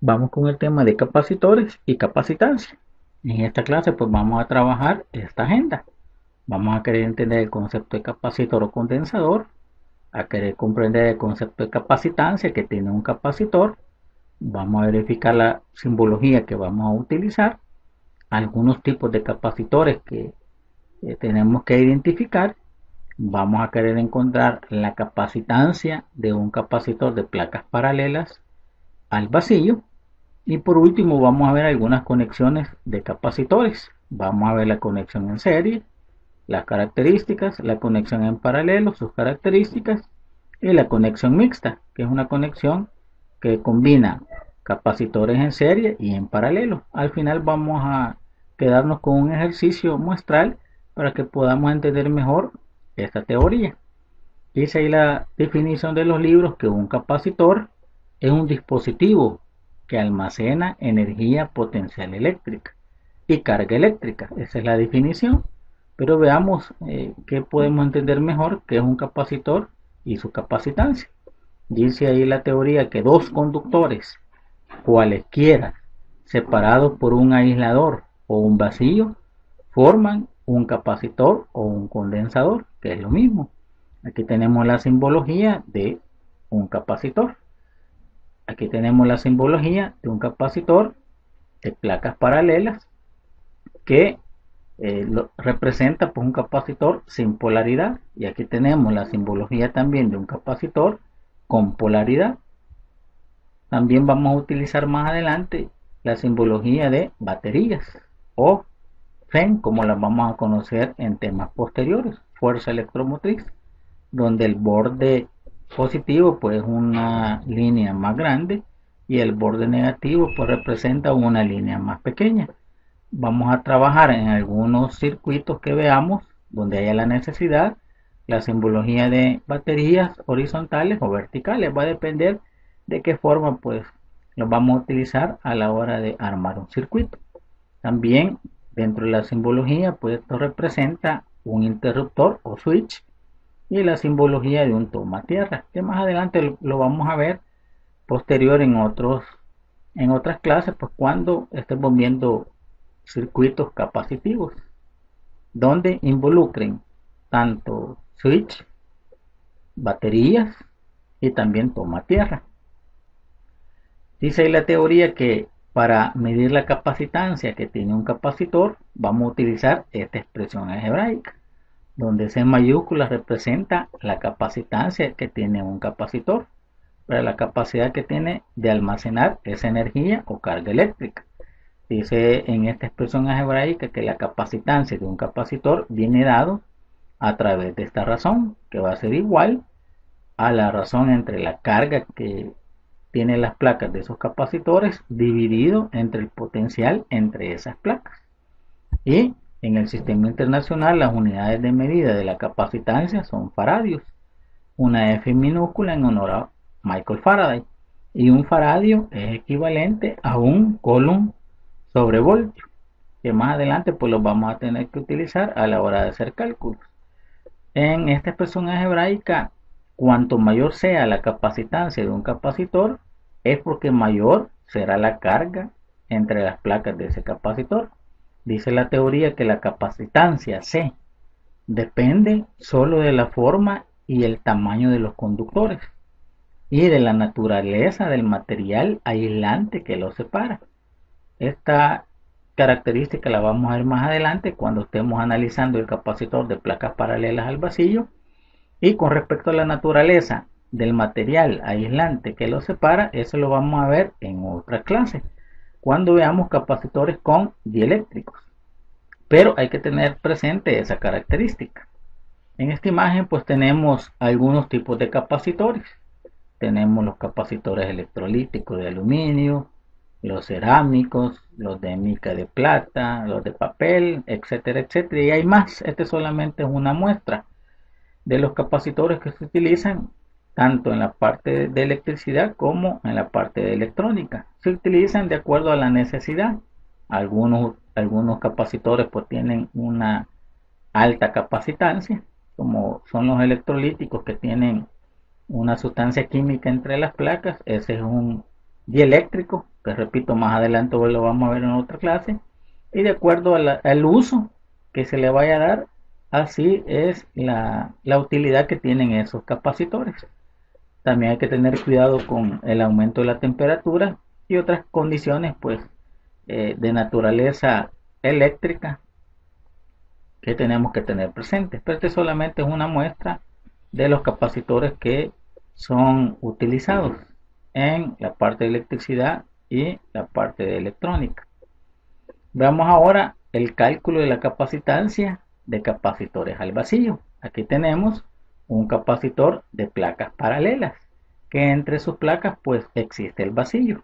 Vamos con el tema de capacitores y capacitancia. En esta clase pues vamos a trabajar esta agenda. Vamos a querer entender el concepto de capacitor o condensador, a querer comprender el concepto de capacitancia que tiene un capacitor. Vamos a verificar la simbología que vamos a utilizar, algunos tipos de capacitores que tenemos que identificar. Vamos a querer encontrar la capacitancia de un capacitor de placas paralelas al vacío. Y por último vamos a ver algunas conexiones de capacitores. Vamos a ver la conexión en serie, las características, la conexión en paralelo, sus características, y la conexión mixta, que es una conexión que combina capacitores en serie y en paralelo. Al final vamos a quedarnos con un ejercicio muestral para que podamos entender mejor esta teoría. Dice ahí la definición de los libros que un capacitor es un dispositivo que almacena energía potencial eléctrica y carga eléctrica. Esa es la definición. Pero veamos qué podemos entender mejor que es un capacitor y su capacitancia. Dice ahí la teoría que dos conductores, cualesquiera, separados por un aislador o un vacío, forman un capacitor o un condensador, que es lo mismo. Aquí tenemos la simbología de un capacitor. Aquí tenemos la simbología de un capacitor de placas paralelas que representa pues, un capacitor sin polaridad. Y aquí tenemos la simbología también de un capacitor con polaridad. También vamos a utilizar más adelante la simbología de baterías o FEN, como las vamos a conocer en temas posteriores, fuerza electromotriz, donde el borde positivo pues es una línea más grande y el borde negativo pues representa una línea más pequeña. Vamos a trabajar en algunos circuitos que veamos donde haya la necesidad. La simbología de baterías horizontales o verticales va a depender de qué forma pues los vamos a utilizar a la hora de armar un circuito. También dentro de la simbología pues esto representa un interruptor o switch y la simbología de un toma tierra, que más adelante lo vamos a ver posterior en otras clases, pues cuando estemos viendo circuitos capacitivos, donde involucren tanto switch, baterías y también toma tierra. Dice ahí la teoría que para medir la capacitancia que tiene un capacitor, vamos a utilizar esta expresión algebraica, donde C mayúscula representa la capacitancia que tiene un capacitor, para la capacidad que tiene de almacenar esa energía o carga eléctrica. Dice en esta expresión algebraica que la capacitancia de un capacitor viene dado a través de esta razón, que va a ser igual a la razón entre la carga que tienen las placas de esos capacitores dividido entre el potencial entre esas placas. Y en el sistema internacional las unidades de medida de la capacitancia son faradios, una F minúscula en honor a Michael Faraday, y un faradio es equivalente a un coulomb sobre voltio, que más adelante pues los vamos a tener que utilizar a la hora de hacer cálculos. En esta expresión algebraica, cuanto mayor sea la capacitancia de un capacitor, es porque mayor será la carga entre las placas de ese capacitor. Dice la teoría que la capacitancia C depende solo de la forma y el tamaño de los conductores y de la naturaleza del material aislante que los separa. Esta característica la vamos a ver más adelante cuando estemos analizando el capacitor de placas paralelas al vacío. Y con respecto a la naturaleza del material aislante que lo separa, eso lo vamos a ver en otra clase, cuando veamos capacitores con dieléctricos. Pero hay que tener presente esa característica. En esta imagen pues tenemos algunos tipos de capacitores. Tenemos los capacitores electrolíticos de aluminio, los cerámicos, los de mica de plata, los de papel, etcétera, etcétera. Y hay más. Este solamente es una muestra de los capacitores que se utilizan tanto en la parte de electricidad como en la parte de electrónica. Se utilizan de acuerdo a la necesidad. Algunos capacitores pues tienen una alta capacitancia, como son los electrolíticos que tienen una sustancia química entre las placas. Ese es un dieléctrico, que repito, más adelante lo vamos a ver en otra clase, y de acuerdo al uso que se le vaya a dar, así es la utilidad que tienen esos capacitores. También hay que tener cuidado con el aumento de la temperatura y otras condiciones pues de naturaleza eléctrica que tenemos que tener presentes. Pero este solamente es una muestra de los capacitores que son utilizados en la parte de electricidad y la parte de electrónica. Veamos ahora el cálculo de la capacitancia de capacitores al vacío. Aquí tenemos un capacitor de placas paralelas, que entre sus placas pues existe el vacío.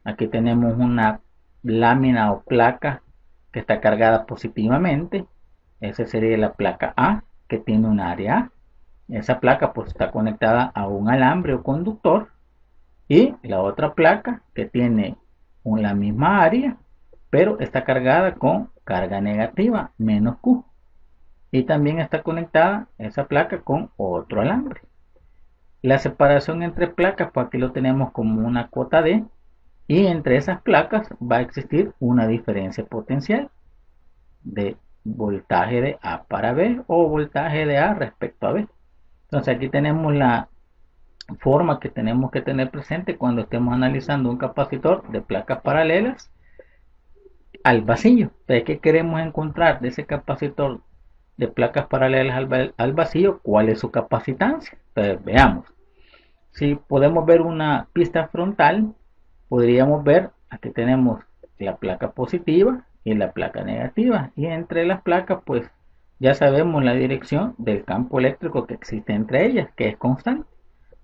Aquí tenemos una lámina o placa que está cargada positivamente. Esa sería la placa A, que tiene un área A. Esa placa pues está conectada a un alambre o conductor, y la otra placa que tiene la misma área pero está cargada con carga negativa menos Q, y también está conectada esa placa con otro alambre. La separación entre placas, pues aquí lo tenemos como una cota D, y entre esas placas va a existir una diferencia potencial de voltaje de A para B o voltaje de A respecto a B. Entonces aquí tenemos la forma que tenemos que tener presente cuando estemos analizando un capacitor de placas paralelas al vacío. Entonces, ¿qué queremos encontrar de ese capacitor de placas paralelas al vacío? ¿Cuál es su capacitancia? Entonces, veamos. Si podemos ver una pista frontal, podríamos ver, aquí tenemos la placa positiva y la placa negativa, y entre las placas pues ya sabemos la dirección del campo eléctrico que existe entre ellas, que es constante.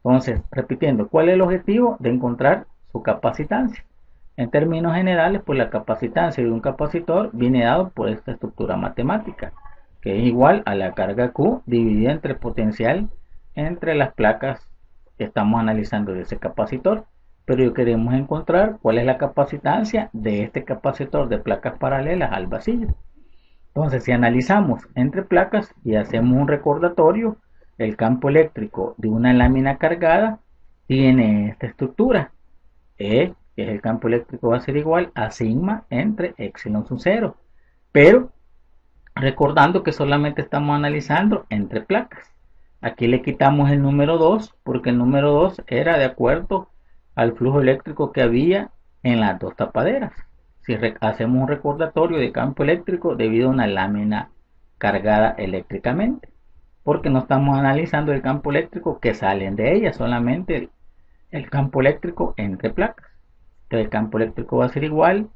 Entonces, repitiendo, ¿cuál es el objetivo? De encontrar su capacitancia. En términos generales, pues la capacitancia de un capacitor viene dado por esta estructura matemática, que es igual a la carga Q dividida entre el potencial entre las placas que estamos analizando de ese capacitor. Pero queremos encontrar cuál es la capacitancia de este capacitor de placas paralelas al vacío. Entonces, si analizamos entre placas y hacemos un recordatorio, el campo eléctrico de una lámina cargada tiene esta estructura. E, que es el campo eléctrico, va a ser igual a sigma entre epsilon sub 0. Pero recordando que solamente estamos analizando entre placas. Aquí le quitamos el número 2 porque el número 2 era de acuerdo al flujo eléctrico que había en las dos tapaderas. Si hacemos un recordatorio de campo eléctrico debido a una lámina cargada eléctricamente, porque no estamos analizando el campo eléctrico que salen de ella, solamente el campo eléctrico entre placas. Entonces el campo eléctrico va a ser igual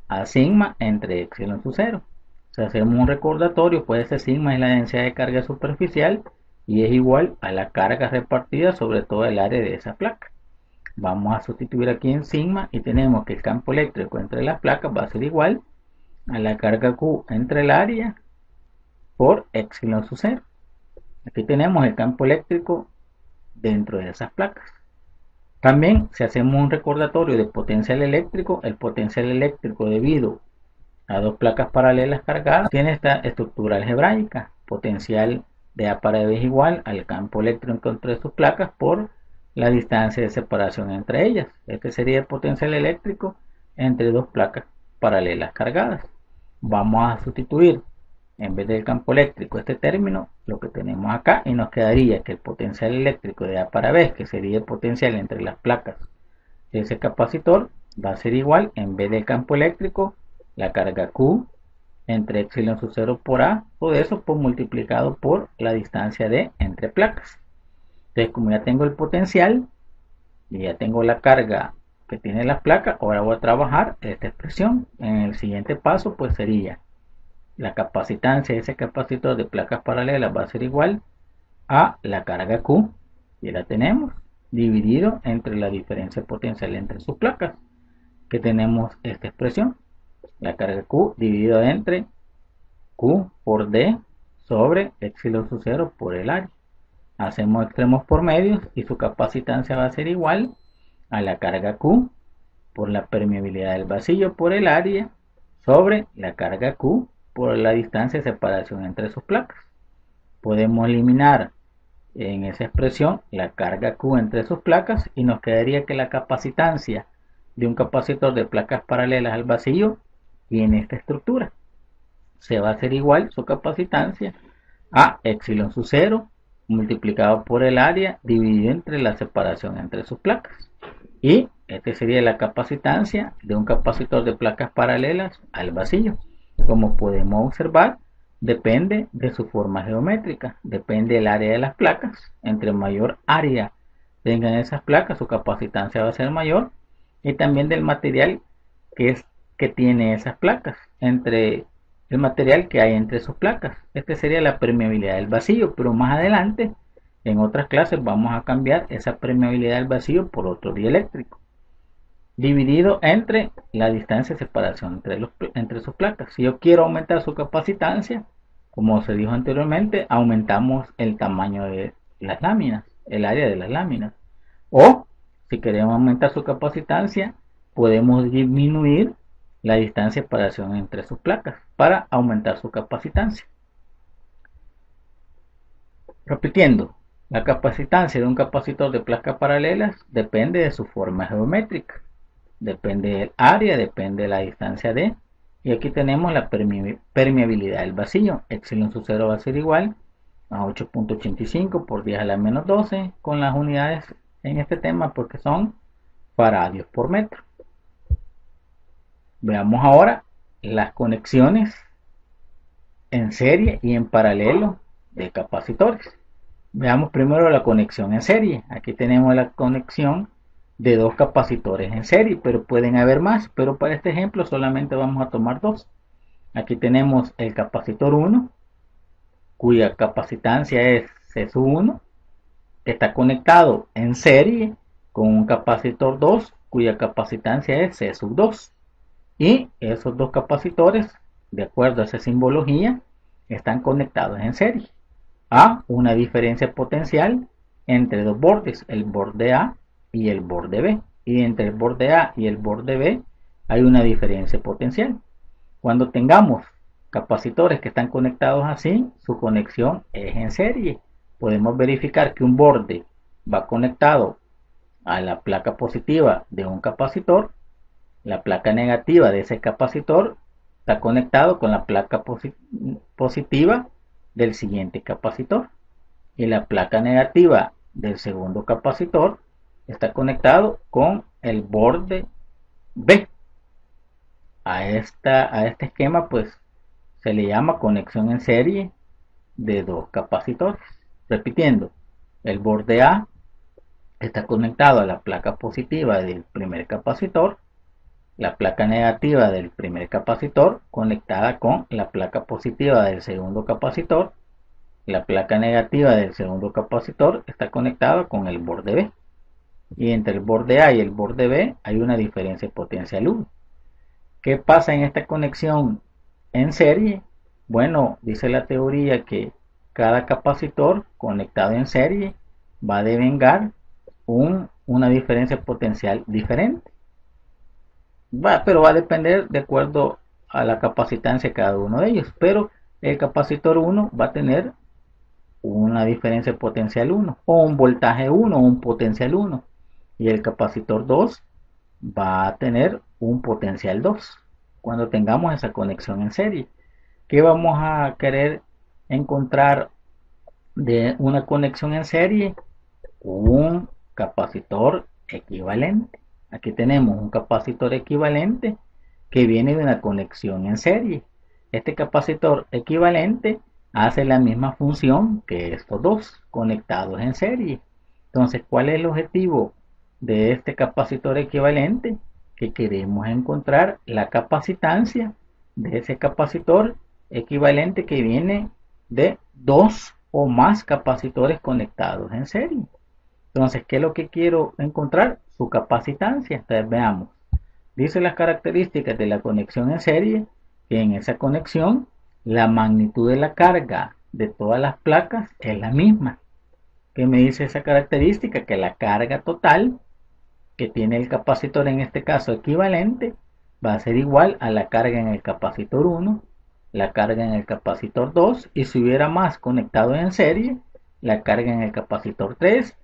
a sigma entre epsilon sub 0. Si hacemos un recordatorio, pues ese sigma es la densidad de carga superficial y es igual a la carga repartida sobre todo el área de esa placa. Vamos a sustituir aquí en sigma y tenemos que el campo eléctrico entre las placas va a ser igual a la carga Q entre el área por epsilon sub 0. Aquí tenemos el campo eléctrico dentro de esas placas. También, si hacemos un recordatorio de potencial eléctrico, el potencial eléctrico debido a dos placas paralelas cargadas tiene esta estructura algebraica. Potencial de A para B es igual al campo eléctrico entre sus placas por la distancia de separación entre ellas. Este sería el potencial eléctrico entre dos placas paralelas cargadas. Vamos a sustituir en vez del campo eléctrico este término, lo que tenemos acá, y nos quedaría que el potencial eléctrico de A para B, que sería el potencial entre las placas de ese capacitor, va a ser igual, en vez del campo eléctrico, la carga Q entre epsilon sub 0 por A, todo eso pues multiplicado por la distancia D entre placas. Entonces, como ya tengo el potencial y ya tengo la carga que tiene la placa, ahora voy a trabajar esta expresión. En el siguiente paso pues sería la capacitancia de ese capacitor de placas paralelas va a ser igual a la carga Q, y la tenemos, dividido entre la diferencia potencial entre sus placas, que tenemos esta expresión, la carga Q dividido entre Q por D sobre epsilon sub 0 por el área. Hacemos extremos por medios y su capacitancia va a ser igual a la carga Q por la permeabilidad del vacío por el área sobre la carga Q por la distancia de separación entre sus placas. Podemos eliminar en esa expresión la carga Q entre sus placas y nos quedaría que la capacitancia de un capacitor de placas paralelas al vacío tiene esta estructura. Se va a hacer igual su capacitancia a epsilon sub 0 multiplicado por el área dividido entre la separación entre sus placas. Y esta sería la capacitancia de un capacitor de placas paralelas al vacío. Como podemos observar, depende de su forma geométrica, depende del área de las placas. Entre mayor área tengan esas placas, su capacitancia va a ser mayor, y también del material que tiene esas placas, entre el material que hay entre sus placas. Esta sería la permeabilidad del vacío, pero más adelante en otras clases vamos a cambiar esa permeabilidad del vacío por otro dieléctrico, dividido entre la distancia de separación entre sus placas. Si yo quiero aumentar su capacitancia, como se dijo anteriormente, aumentamos el tamaño de las láminas, el área de las láminas. O si queremos aumentar su capacitancia, podemos disminuir la distancia de separación entre sus placas para aumentar su capacitancia. Repitiendo, la capacitancia de un capacitor de placas paralelas depende de su forma geométrica, depende del área, depende de la distancia de, y aquí tenemos la permeabilidad del vacío. Epsilon sub 0 va a ser igual a 8.85 por 10 a la menos 12 con las unidades en este tema porque son faradios por metro. Veamos ahora las conexiones en serie y en paralelo de capacitores. Veamos primero la conexión en serie. Aquí tenemos la conexión de dos capacitores en serie, pero pueden haber más, pero para este ejemplo solamente vamos a tomar dos. Aquí tenemos el capacitor 1, cuya capacitancia es C1, que está conectado en serie con un capacitor 2, cuya capacitancia es C2. Y esos dos capacitores, de acuerdo a esa simbología, están conectados en serie a una diferencia potencial entre dos bordes, el borde A y el borde B. Y entre el borde A y el borde B hay una diferencia potencial. Cuando tengamos capacitores que están conectados así, su conexión es en serie. Podemos verificar que un borde va conectado a la placa positiva de un capacitor, la placa negativa de ese capacitor está conectado con la placa positiva del siguiente capacitor, y la placa negativa del segundo capacitor está conectado con el borde B. A este esquema pues se le llama conexión en serie de dos capacitores. Repitiendo, el borde A está conectado a la placa positiva del primer capacitor, la placa negativa del primer capacitor conectada con la placa positiva del segundo capacitor, la placa negativa del segundo capacitor está conectada con el borde B, y entre el borde A y el borde B hay una diferencia potencial 1. ¿Qué pasa en esta conexión en serie? Bueno, dice la teoría que cada capacitor conectado en serie va a devengar una diferencia potencial diferente. Pero va a depender de acuerdo a la capacitancia de cada uno de ellos. Pero el capacitor 1 va a tener una diferencia potencial 1, o un voltaje 1, o un potencial 1. Y el capacitor 2 va a tener un potencial 2 cuando tengamos esa conexión en serie. ¿Qué vamos a querer encontrar de una conexión en serie? Un capacitor equivalente. Aquí tenemos un capacitor equivalente que viene de una conexión en serie. Este capacitor equivalente hace la misma función que estos dos conectados en serie. Entonces, ¿cuál es el objetivo de este capacitor equivalente? Que queremos encontrar la capacitancia de ese capacitor equivalente que viene de dos o más capacitores conectados en serie. Entonces, ¿qué es lo que quiero encontrar? Su capacitancia. Entonces, veamos. Dice las características de la conexión en serie, que en esa conexión la magnitud de la carga de todas las placas es la misma. ¿Qué me dice esa característica? Que la carga total que tiene el capacitor, en este caso equivalente, va a ser igual a la carga en el capacitor 1, la carga en el capacitor 2, y si hubiera más conectado en serie, la carga en el capacitor 3,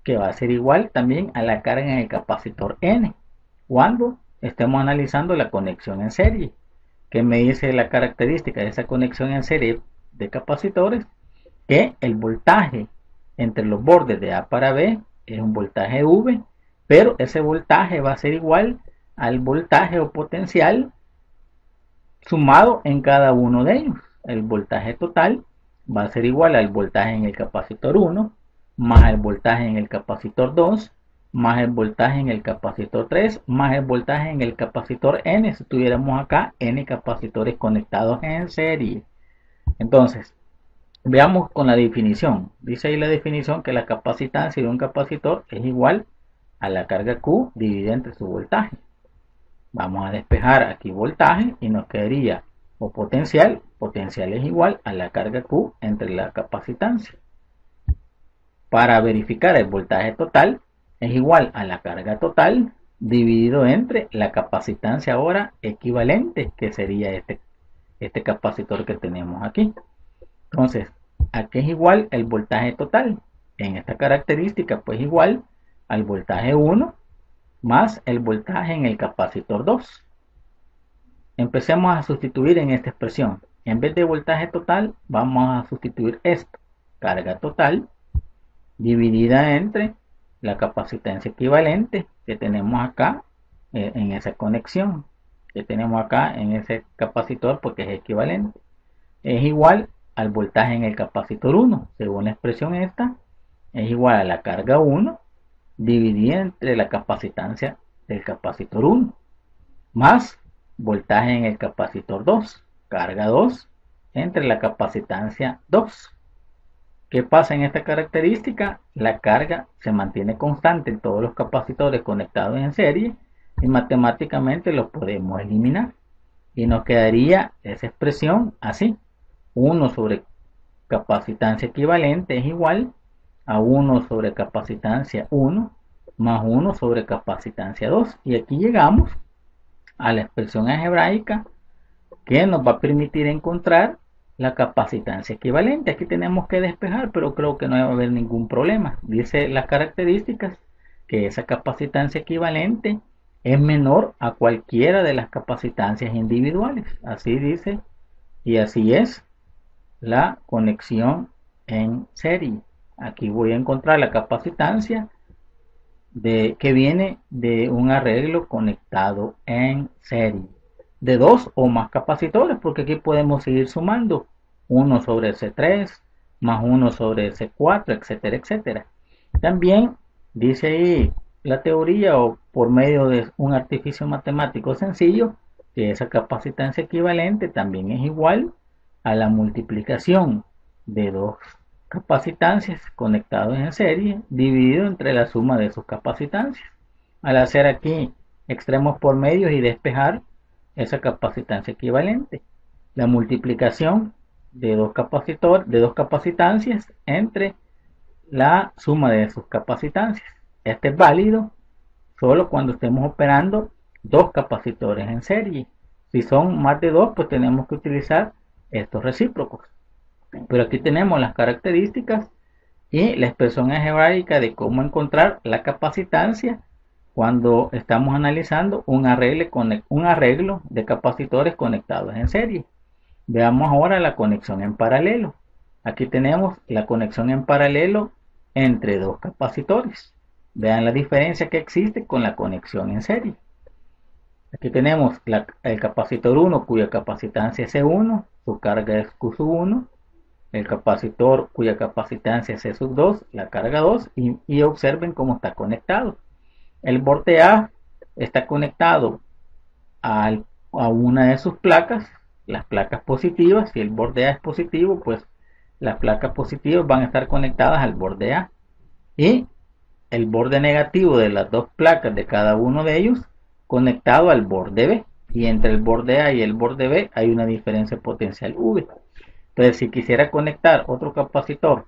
que va a ser igual también a la carga en el capacitor N. cuando estemos analizando la conexión en serie. ¿Qué me dice la característica de esa conexión en serie de capacitores? Que el voltaje entre los bordes de A para B es un voltaje V, pero ese voltaje va a ser igual al voltaje o potencial sumado en cada uno de ellos. El voltaje total va a ser igual al voltaje en el capacitor 1 más el voltaje en el capacitor 2 más el voltaje en el capacitor 3 más el voltaje en el capacitor N, si tuviéramos acá N capacitores conectados en serie. Entonces, veamos con la definición. Dice ahí la definición que la capacitancia de un capacitor es igual a la carga Q dividida entre su voltaje. Vamos a despejar aquí voltaje y nos quedaría o potencial. Potencial es igual a la carga Q entre la capacitancia. Para verificar el voltaje total es igual a la carga total dividido entre la capacitancia ahora equivalente, que sería este capacitor que tenemos aquí. Entonces, ¿a qué es igual el voltaje total? En esta característica, pues igual al voltaje 1 más el voltaje en el capacitor 2. Empecemos a sustituir en esta expresión. En vez de voltaje total, vamos a sustituir esto. Carga total dividida entre la capacitancia equivalente que tenemos acá en esa conexión. Que tenemos acá en ese capacitor porque es equivalente. Es igual al voltaje en el capacitor 1. Según la expresión esta, es igual a la carga 1 dividida entre la capacitancia del capacitor 1 más voltaje en el capacitor 2, carga 2 entre la capacitancia 2. ¿Qué pasa en esta característica? La carga se mantiene constante en todos los capacitores conectados en serie y matemáticamente los podemos eliminar y nos quedaría esa expresión así: 1 sobre capacitancia equivalente es igual a 1 sobre capacitancia 1 más 1 sobre capacitancia 2. Y aquí llegamos a la expresión algebraica que nos va a permitir encontrar la capacitancia equivalente. Aquí tenemos que despejar, pero creo que no va a haber ningún problema. Dice las características que esa capacitancia equivalente es menor a cualquiera de las capacitancias individuales. Así dice y así es la conexión en serie. Aquí voy a encontrar la capacitancia que viene de un arreglo conectado en serie de dos o más capacitores, porque aquí podemos seguir sumando 1 sobre C3 más 1 sobre C4, etcétera, etcétera. También dice ahí la teoría, o por medio de un artificio matemático sencillo, que esa capacitancia equivalente también es igual a la multiplicación de dos capacitancias conectados en serie dividido entre la suma de sus capacitancias. Al hacer aquí extremos por medios y despejar esa capacitancia equivalente, la multiplicación de dos capacitancias entre la suma de sus capacitancias. Este es válido solo cuando estemos operando dos capacitores en serie. Si son más de dos, pues tenemos que utilizar estos recíprocos. Pero aquí tenemos las características y la expresión algebraica de cómo encontrar la capacitancia cuando estamos analizando un arreglo de capacitores conectados en serie. Veamos ahora la conexión en paralelo. Aquí tenemos la conexión en paralelo entre dos capacitores. Vean la diferencia que existe con la conexión en serie. Aquí tenemos el capacitor 1 cuya capacitancia es C1, su carga es Q1. El capacitor cuya capacitancia es C2, la carga 2, y observen cómo está conectado. El borde A está conectado a una de sus placas, las placas positivas. Si el borde A es positivo, pues las placas positivas van a estar conectadas al borde A. Y el borde negativo de las dos placas de cada uno de ellos conectado al borde B. Y entre el borde A y el borde B hay una diferencia potencial V. Entonces, si quisiera conectar otro capacitor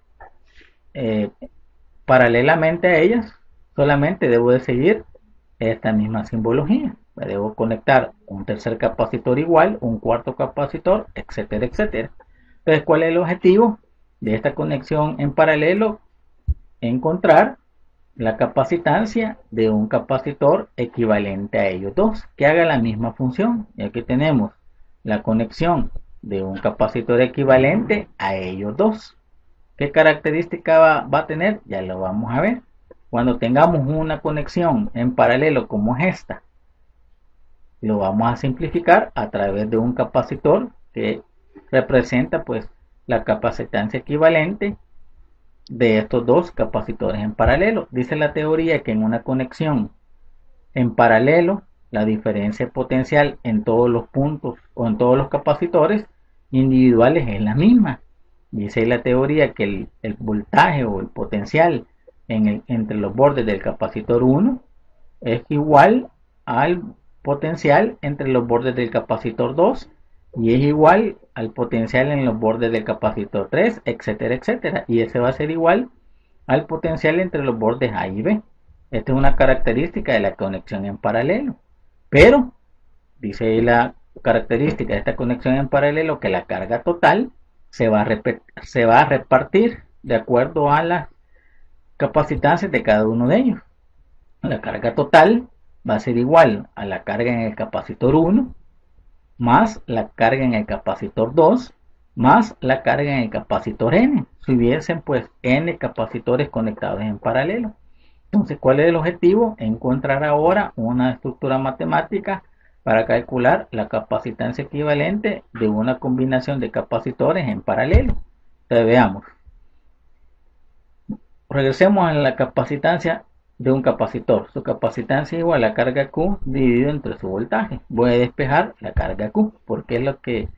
paralelamente a ellas, solamente debo de seguir esta misma simbología. Debo conectar un tercer capacitor igual, un cuarto capacitor, etcétera, etcétera. Entonces, ¿cuál es el objetivo de esta conexión en paralelo? Encontrar la capacitancia de un capacitor equivalente a ellos dos, que haga la misma función. Y aquí tenemos la conexión de un capacitor equivalente a ellos dos. ¿Qué característica va a tener? Ya lo vamos a ver. Cuando tengamos una conexión en paralelo como es esta, lo vamos a simplificar a través de un capacitor que representa pues la capacitancia equivalente de estos dos capacitores en paralelo. Dice la teoría que en una conexión en paralelo, la diferencia potencial en todos los puntos o en todos los capacitores individuales es la misma. Dice la teoría que el voltaje o el potencial entre los bordes del capacitor 1 es igual al potencial entre los bordes del capacitor 2 y es igual al potencial en los bordes del capacitor 3, etcétera, etcétera. Y ese va a ser igual al potencial entre los bordes A y B. Esta es una característica de la conexión en paralelo. Pero, dice la característica de esta conexión en paralelo, que la carga total se va a repartir de acuerdo a las capacitancias de cada uno de ellos. La carga total va a ser igual a la carga en el capacitor 1 más la carga en el capacitor 2 más la carga en el capacitor N, si hubiesen pues N capacitores conectados en paralelo. Entonces, ¿cuál es el objetivo? Encontrar ahora una estructura matemática para calcular la capacitancia equivalente de una combinación de capacitores en paralelo. Entonces, veamos. Regresemos a la capacitancia de un capacitor. Su capacitancia es igual a la carga Q dividido entre su voltaje. Voy a despejar la carga Q porque es lo que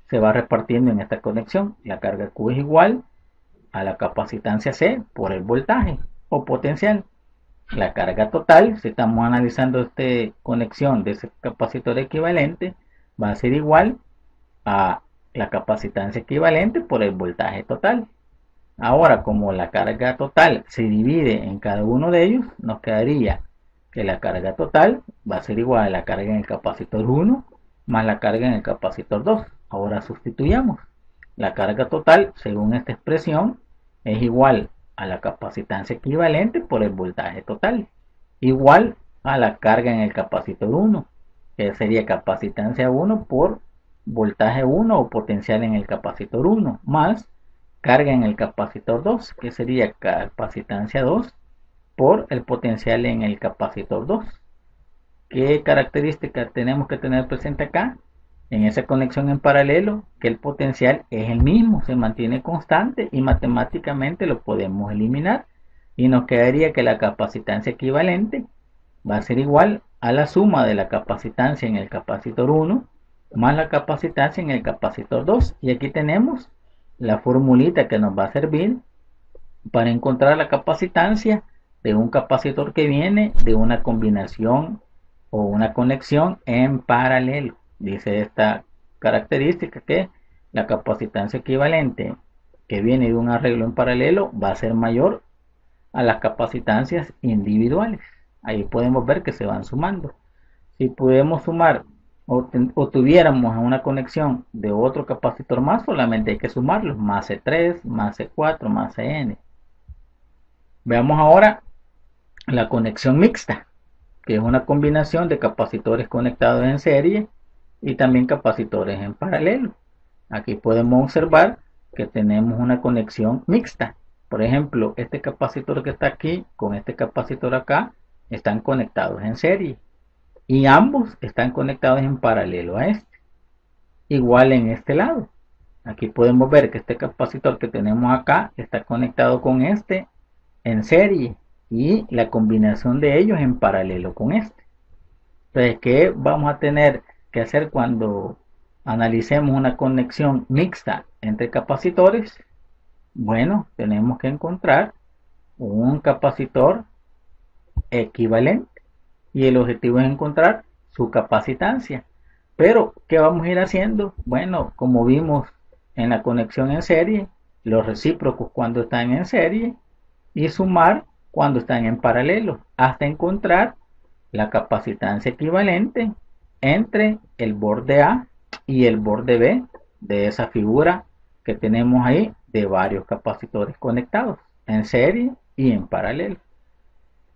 se va repartiendo en esta conexión. La carga Q es igual a la capacitancia C por el voltaje o potencial. La carga total, si estamos analizando esta conexión de ese capacitor equivalente, va a ser igual a la capacitancia equivalente por el voltaje total. Ahora, como la carga total se divide en cada uno de ellos, nos quedaría que la carga total va a ser igual a la carga en el capacitor 1 más la carga en el capacitor 2. Ahora sustituyamos. La carga total, según esta expresión, es igual a la capacitancia equivalente por el voltaje total, igual a la carga en el capacitor 1, que sería capacitancia 1 por voltaje 1 o potencial en el capacitor 1, más carga en el capacitor 2, que sería capacitancia 2 por el potencial en el capacitor 2. ¿Qué características tenemos que tener presente acá? En esa conexión en paralelo, que el potencial es el mismo, se mantiene constante y matemáticamente lo podemos eliminar. Y nos quedaría que la capacitancia equivalente va a ser igual a la suma de la capacitancia en el capacitor 1 más la capacitancia en el capacitor 2. Y aquí tenemos la formulita que nos va a servir para encontrar la capacitancia de un capacitor que viene de una combinación o una conexión en paralelo. Dice esta característica que la capacitancia equivalente que viene de un arreglo en paralelo va a ser mayor a las capacitancias individuales. Ahí podemos ver que se van sumando. Si podemos sumar o tuviéramos una conexión de otro capacitor más, solamente hay que sumarlos, más C3, más C4, más Cn. Veamos ahora la conexión mixta, que es una combinación de capacitores conectados en serie y también capacitores en paralelo. Aquí podemos observar que tenemos una conexión mixta. Por ejemplo, este capacitor que está aquí con este capacitor acá están conectados en serie y ambos están conectados en paralelo a este. Igual en este lado. Aquí podemos ver que este capacitor que tenemos acá está conectado con este en serie y la combinación de ellos en paralelo con este. Entonces, ¿qué vamos a tener que hacer cuando analicemos una conexión mixta entre capacitores? Bueno, tenemos que encontrar un capacitor equivalente y el objetivo es encontrar su capacitancia. Pero, ¿qué vamos a ir haciendo? Bueno, como vimos en la conexión en serie, los recíprocos cuando están en serie y sumar cuando están en paralelo, hasta encontrar la capacitancia equivalente entre el borde A y el borde B de esa figura que tenemos ahí de varios capacitores conectados en serie y en paralelo.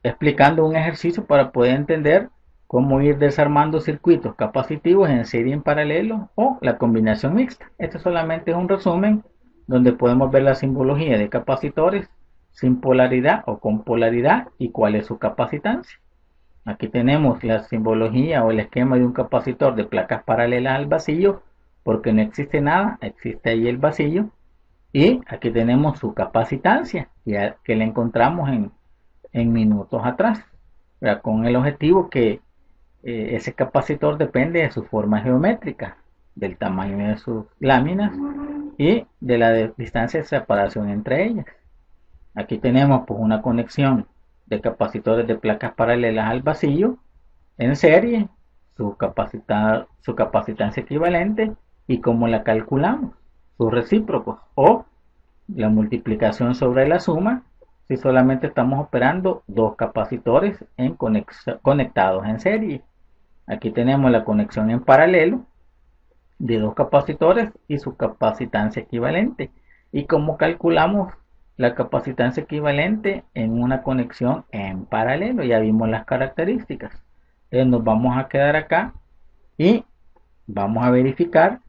explicando un ejercicio para poder entender cómo ir desarmando circuitos capacitivos en serie y en paralelo o la combinación mixta. Este solamente es un resumen donde podemos ver la simbología de capacitores sin polaridad o con polaridad y cuál es su capacitancia. Aquí tenemos la simbología o el esquema de un capacitor de placas paralelas al vacío, porque no existe nada, existe ahí el vacío. Y aquí tenemos su capacitancia, ya que la encontramos en minutos atrás, con el objetivo que ese capacitor depende de su forma geométrica, del tamaño de sus láminas y de la distancia de separación entre ellas. Aquí tenemos pues una conexión de capacitores de placas paralelas al vacío en serie, su capacitancia equivalente y cómo la calculamos, sus recíprocos o la multiplicación sobre la suma si solamente estamos operando dos capacitores conectados en serie. Aquí tenemos la conexión en paralelo de dos capacitores y su capacitancia equivalente. Y cómo calculamos la capacitancia equivalente en una conexión en paralelo. Ya vimos las características. Entonces nos vamos a quedar acá y vamos a verificar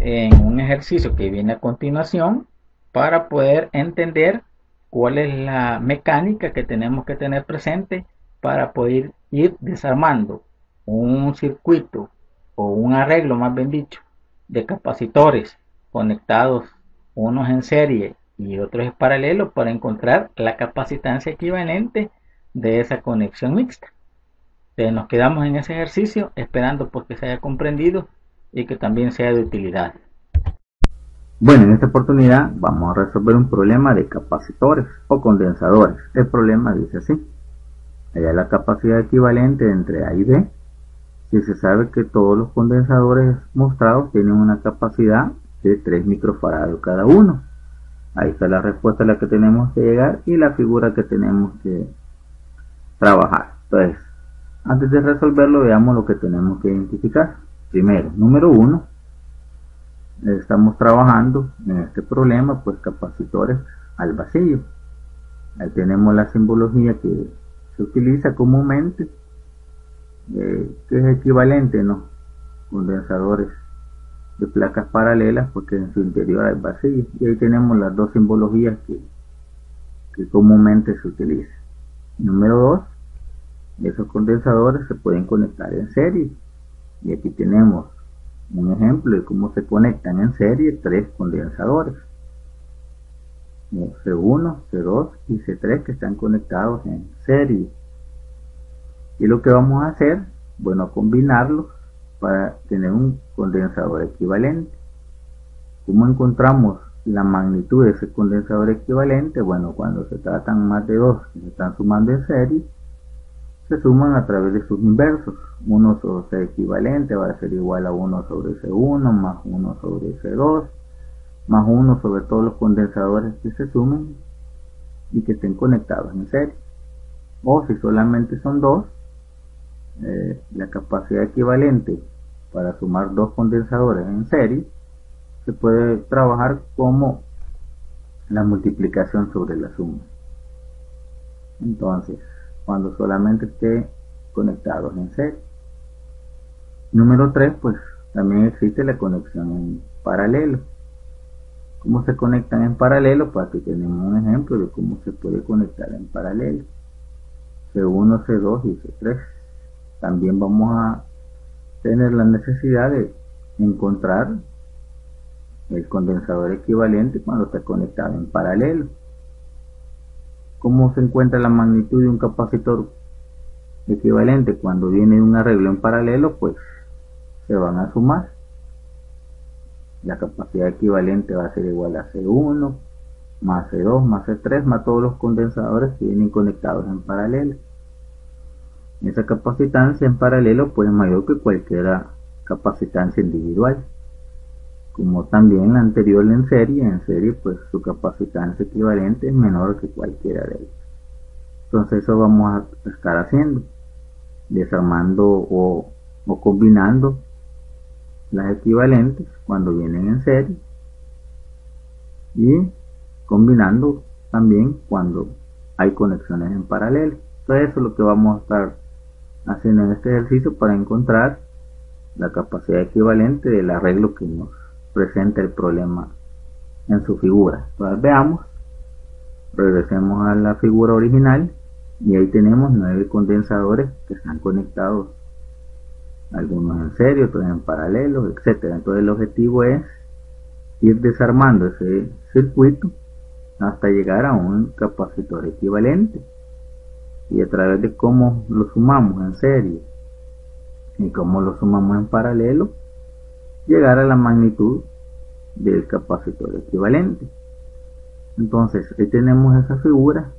en un ejercicio que viene a continuación para poder entender cuál es la mecánica que tenemos que tener presente para poder ir desarmando un circuito o un arreglo, más bien dicho, de capacitores conectados unos en serie y otros en paralelo para encontrar la capacitancia equivalente de esa conexión mixta. Entonces nos quedamos en ese ejercicio esperando porque se haya comprendido y que también sea de utilidad. Bueno, en esta oportunidad vamos a resolver un problema de capacitores o condensadores. El problema dice así: halla la capacidad equivalente entre A y B si se sabe que todos los condensadores mostrados tienen una capacidad de 3 microfarados cada uno. Ahí está la respuesta a la que tenemos que llegar y la figura que tenemos que trabajar. Entonces, antes de resolverlo, veamos lo que tenemos que identificar. Primero, número 1, estamos trabajando en este problema pues capacitores al vacío. Ahí tenemos la simbología que se utiliza comúnmente, que es equivalente, ¿no? Condensadores de placas paralelas porque en su interior hay vacío. Y ahí tenemos las dos simbologías que comúnmente se utilizan. Número 2, esos condensadores se pueden conectar en serie. Y aquí tenemos un ejemplo de cómo se conectan en serie 3 condensadores, C1, C2 y C3, que están conectados en serie. Y lo que vamos a hacer, bueno, combinarlos para tener un condensador equivalente. ¿Cómo encontramos la magnitud de ese condensador equivalente? Bueno, cuando se tratan más de dos que se están sumando en serie, se suman a través de sus inversos. 1 sobre C equivalente va a ser igual a 1 sobre C1 más 1 sobre C2 más 1 sobre todos los condensadores que se sumen y que estén conectados en serie. O si solamente son dos, la capacidad equivalente para sumar dos condensadores en serie se puede trabajar como la multiplicación sobre la suma. Entonces, cuando solamente esté conectados en serie. Número 3, pues también existe la conexión en paralelo. ¿Cómo se conectan en paralelo? Pues aquí tenemos un ejemplo de cómo se puede conectar en paralelo. C1, C2 y C3. También vamos a tener la necesidad de encontrar el condensador equivalente cuando está conectado en paralelo. ¿Cómo se encuentra la magnitud de un capacitor equivalente cuando viene de un arreglo en paralelo? Pues se van a sumar. La capacidad equivalente va a ser igual a C1 más C2 más C3 más todos los condensadores que vienen conectados en paralelo. Esa capacitancia en paralelo pues es mayor que cualquier capacitancia individual, como también la anterior en serie pues su capacitancia equivalente es menor que cualquiera de ellas. Entonces eso vamos a estar haciendo, desarmando o combinando las equivalentes cuando vienen en serie y combinando también cuando hay conexiones en paralelo. Entonces eso es lo que vamos a estar haciendo en este ejercicio para encontrar la capacidad equivalente del arreglo que nos presenta el problema en su figura. Entonces veamos, regresemos a la figura original y ahí tenemos 9 condensadores que están conectados, algunos en serie, otros en paralelo, etcétera. Entonces el objetivo es ir desarmando ese circuito hasta llegar a un capacitor equivalente, y a través de cómo lo sumamos en serie y cómo lo sumamos en paralelo, llegar a la magnitud del capacitor equivalente. Entonces ahí tenemos esa figura,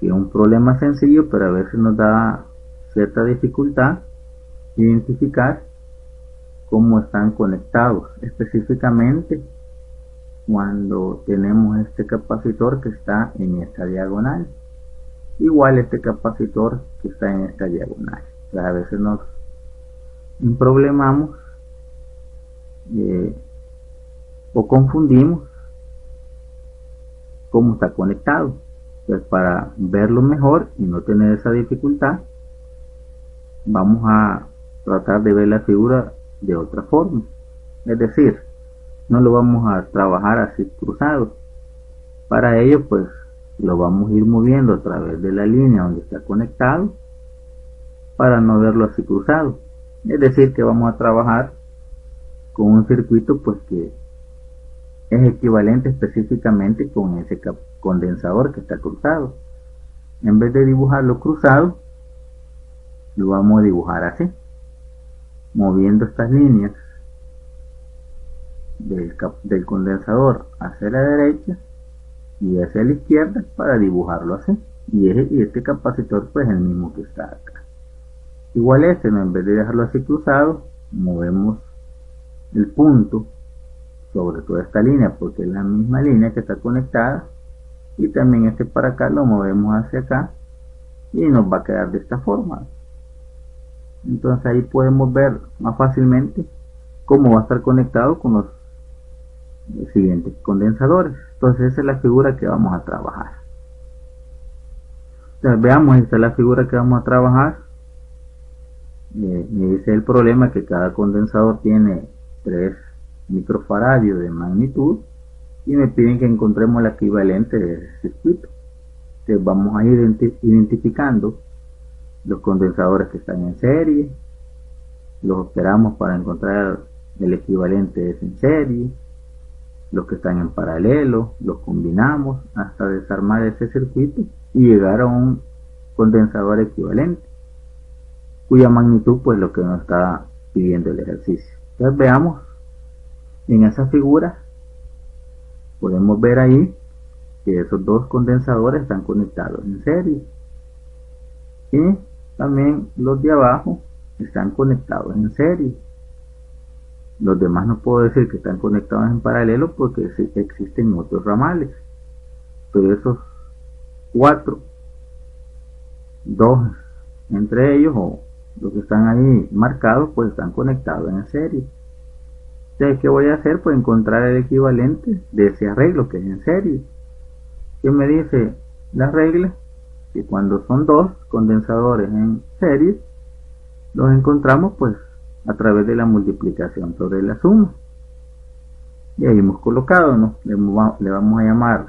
que es un problema sencillo, pero a veces nos da cierta dificultad identificar cómo están conectados, específicamente cuando tenemos este capacitor que está en esta diagonal, igual este capacitor que está en esta diagonal. O sea, a veces nos problemamos o confundimos cómo está conectado. Entonces, para verlo mejor y no tener esa dificultad, vamos a tratar de ver la figura de otra forma. Es decir, no lo vamos a trabajar así cruzado. Para ello, pues lo vamos a ir moviendo a través de la línea donde está conectado, para no verlo así cruzado. Es decir, que vamos a trabajar con un circuito pues que es equivalente específicamente con ese condensador que está cruzado. En vez de dibujarlo cruzado, lo vamos a dibujar así, moviendo estas líneas del condensador hacia la derecha y hacia la izquierda para dibujarlo así. Y este capacitor pues es el mismo que está acá. Igual ¿no? En vez de dejarlo así cruzado, movemos el punto sobre toda esta línea, porque es la misma línea que está conectada, y también este para acá lo movemos hacia acá y nos va a quedar de esta forma. Entonces ahí podemos ver más fácilmente cómo va a estar conectado con los siguientes condensadores. Entonces esa es la figura que vamos a trabajar. Entonces veamos, esta es la figura que vamos a trabajar. Me dice el problema que cada condensador tiene 3 microfaradios de magnitud, y me piden que encontremos la equivalente de ese circuito. Entonces vamos a ir identificando los condensadores que están en serie, los operamos para encontrar el equivalente de ese en serie, los que están en paralelo, los combinamos hasta desarmar ese circuito y llegar a un condensador equivalente, cuya magnitud pues lo que nos está pidiendo el ejercicio. Entonces veamos, en esa figura podemos ver ahí que esos 2 condensadores están conectados en serie, y también los de abajo están conectados en serie. Los demás no puedo decir que están conectados en paralelo porque existen otros ramales, pero esos 4, 2 entre ellos, o los que están ahí marcados, pues están conectados en serie. Entonces, ¿qué voy a hacer? Pues encontrar el equivalente de ese arreglo que es en serie. ¿Qué me dice la regla? Que cuando son 2 condensadores en serie, los encontramos pues a través de la multiplicación sobre la suma. Y ahí hemos colocado, ¿no? Le vamos a llamar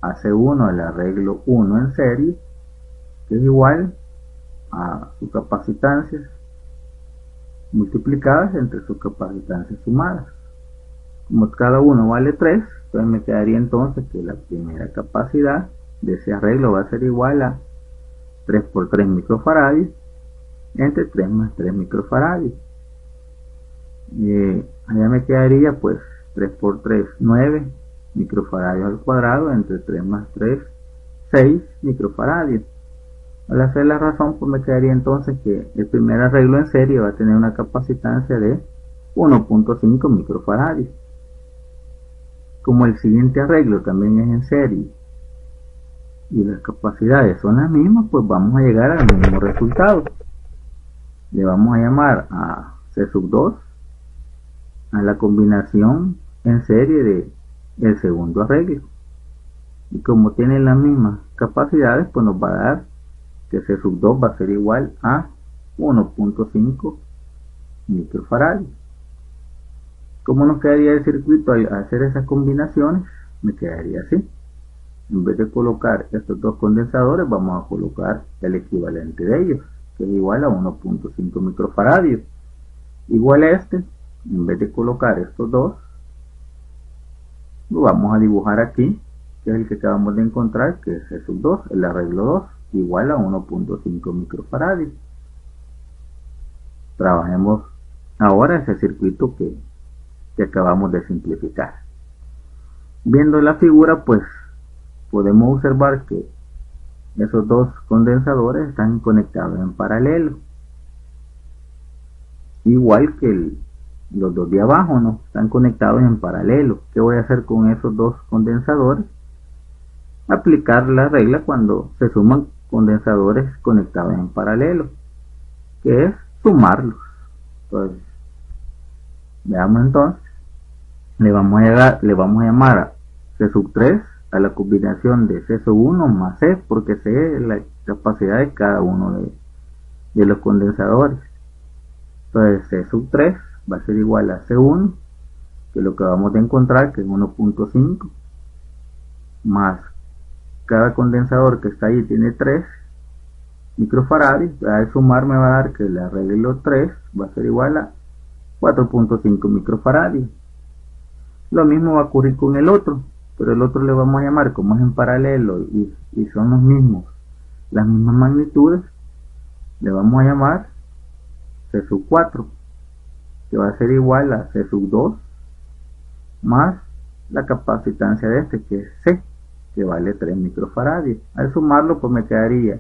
a C1 el arreglo 1 en serie, que es igual a sus capacitancias multiplicadas entre sus capacitancias sumadas. Como cada uno vale 3, entonces me quedaría entonces que la primera capacidad de ese arreglo va a ser igual a 3 por 3 microfaradios entre 3 más 3 microfaradios. Allá me quedaría pues 3 por 3, 9 microfaradios al cuadrado entre 3 más 3, 6 microfaradios. Al hacer la razón, pues me quedaría entonces que el primer arreglo en serie va a tener una capacitancia de 1.5 microfaradios. Como el siguiente arreglo también es en serie y las capacidades son las mismas, pues vamos a llegar al mismo resultado. Le vamos a llamar a C2 a la combinación en serie del segundo arreglo, y como tienen las mismas capacidades, pues nos va a dar que C sub 2 va a ser igual a 1.5 microfarads. ¿Cómo nos quedaría el circuito al hacer esas combinaciones? Me quedaría así. En vez de colocar estos dos condensadores, vamos a colocar el equivalente de ellos, que es igual a 1.5 microfaradios. Igual a este, en vez de colocar estos dos, lo vamos a dibujar aquí, que es el que acabamos de encontrar, que es C sub 2, el arreglo 2, igual a 1.5 microfaradios. Trabajemos ahora ese circuito que acabamos de simplificar. Viendo la figura, pues podemos observar que esos dos condensadores están conectados en paralelo, igual que los dos de abajo, ¿no? Están conectados en paralelo. ¿Qué voy a hacer con esos dos condensadores? Aplicar la regla cuando se suman condensadores conectados en paralelo, que es sumarlos. Entonces, veamos entonces. Le vamos a llamar a C sub 3 a la combinación de C sub 1 más C, porque C es la capacidad de cada uno de los condensadores. Entonces C sub 3 va a ser igual a C1, que es lo que vamos a encontrar, que es 1.5, más cada condensador que está ahí tiene 3 microfarads. Al sumar me va a dar que el arreglo 3 va a ser igual a 4.5 microfarads. Lo mismo va a ocurrir con el otro, pero el otro le vamos a llamar, como es en paralelo y son los mismos, las mismas magnitudes, le vamos a llamar C sub 4, que va a ser igual a C sub 2 más la capacitancia de este, que es C, que vale 3 microfarads. Al sumarlo, pues me quedaría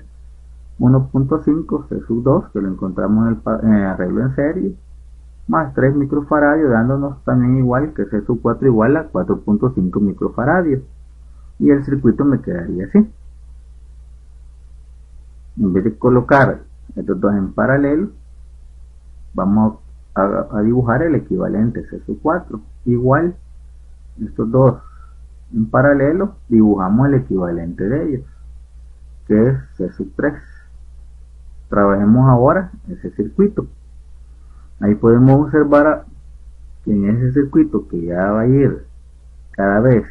1.5 C sub 2, que lo encontramos en el arreglo en serie, más 3 microfarads, dándonos también igual que C sub 4 igual a 4.5 microfarads. Y el circuito me quedaría así. En vez de colocar estos dos en paralelo, vamos a dibujar el equivalente C sub 4. Igual, estos dos en paralelo, dibujamos el equivalente de ellos, que es C sub 3. Trabajemos ahora ese circuito. Ahí podemos observar que en ese circuito, que ya va a ir cada vez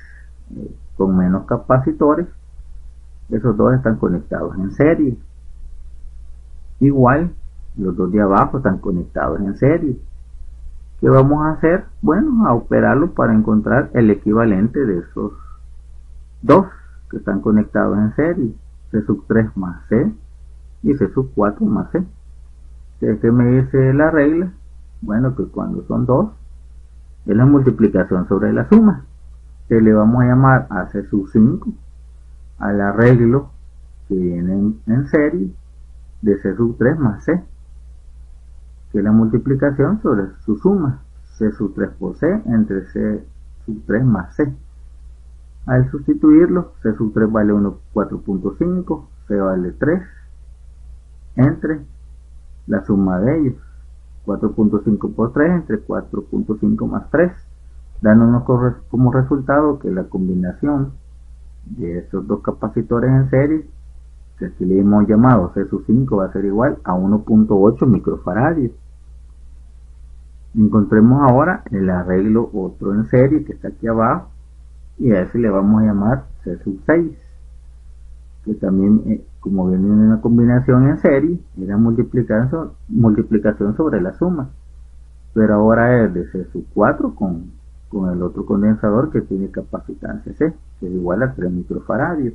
con menos capacitores, esos dos están conectados en serie. Igual, los dos de abajo están conectados en serie. ¿Qué vamos a hacer? Bueno, a operarlo para encontrar el equivalente de esos dos que están conectados en serie, C sub 3 más C y C sub 4 más C. ¿Qué me dice la regla? Bueno, que cuando son dos es la multiplicación sobre la suma, que le vamos a llamar a C sub 5 al arreglo que viene en serie de C sub 3 más C, que es la multiplicación sobre su suma, C sub 3 por C entre C sub 3 más C. Al sustituirlo, C sub 3 vale 4.5, C vale 3, entre la suma de ellos, 4.5 por 3 entre 4.5 más 3, dándonos como resultado que la combinación de esos dos capacitores en serie, que aquí le hemos llamado C sub 5, va a ser igual a 1.8 microfarads. Encontremos ahora el arreglo otro en serie que está aquí abajo, y a ese le vamos a llamar C sub 6, que también, como viene en una combinación en serie, era multiplicación sobre la suma, pero ahora es de C sub 4 con el otro condensador que tiene capacitancia C, que es igual a 3 microfarads.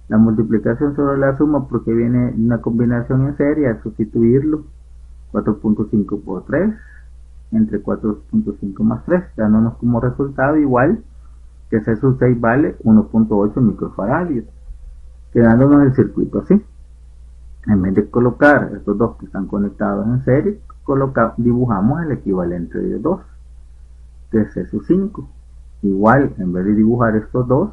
La multiplicación sobre la suma, porque viene una combinación en serie, al sustituirlo, 4.5 por 3 entre 4.5 más 3, dándonos como resultado igual que C sub 6 vale 1.8 microfarads, quedándonos el circuito así. En vez de colocar estos dos que están conectados en serie, dibujamos el equivalente de ellos dos, que es C sub 5. Igual, en vez de dibujar estos dos,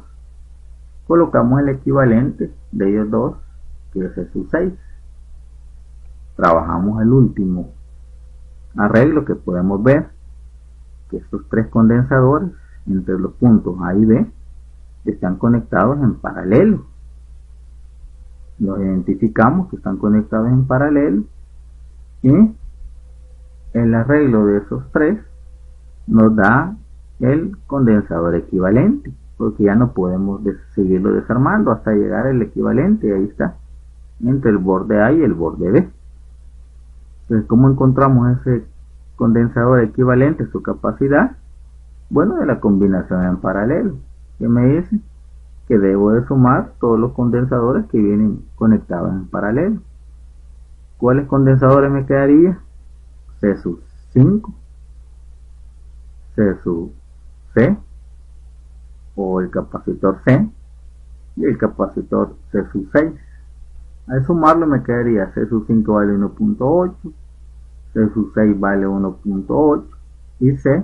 colocamos el equivalente de ellos dos, que es C sub 6. Trabajamos el último arreglo, que podemos ver que estos tres condensadores entre los puntos A y B están conectados en paralelo. Los identificamos que están conectados en paralelo y el arreglo de esos tres nos da el condensador equivalente, porque ya no podemos seguirlo desarmando hasta llegar al equivalente. Ahí está, entre el borde A y el borde B. Entonces, ¿cómo encontramos ese condensador equivalente, su capacidad? Bueno, de la combinación en paralelo, que me dice que debo de sumar todos los condensadores que vienen conectados en paralelo. ¿Cuáles condensadores me quedaría? C sub 5, C sub C, o el capacitor C, y el capacitor C sub 6. Al sumarlo me quedaría C sub 5 vale 1.8, C sub 6 vale 1.8 y C,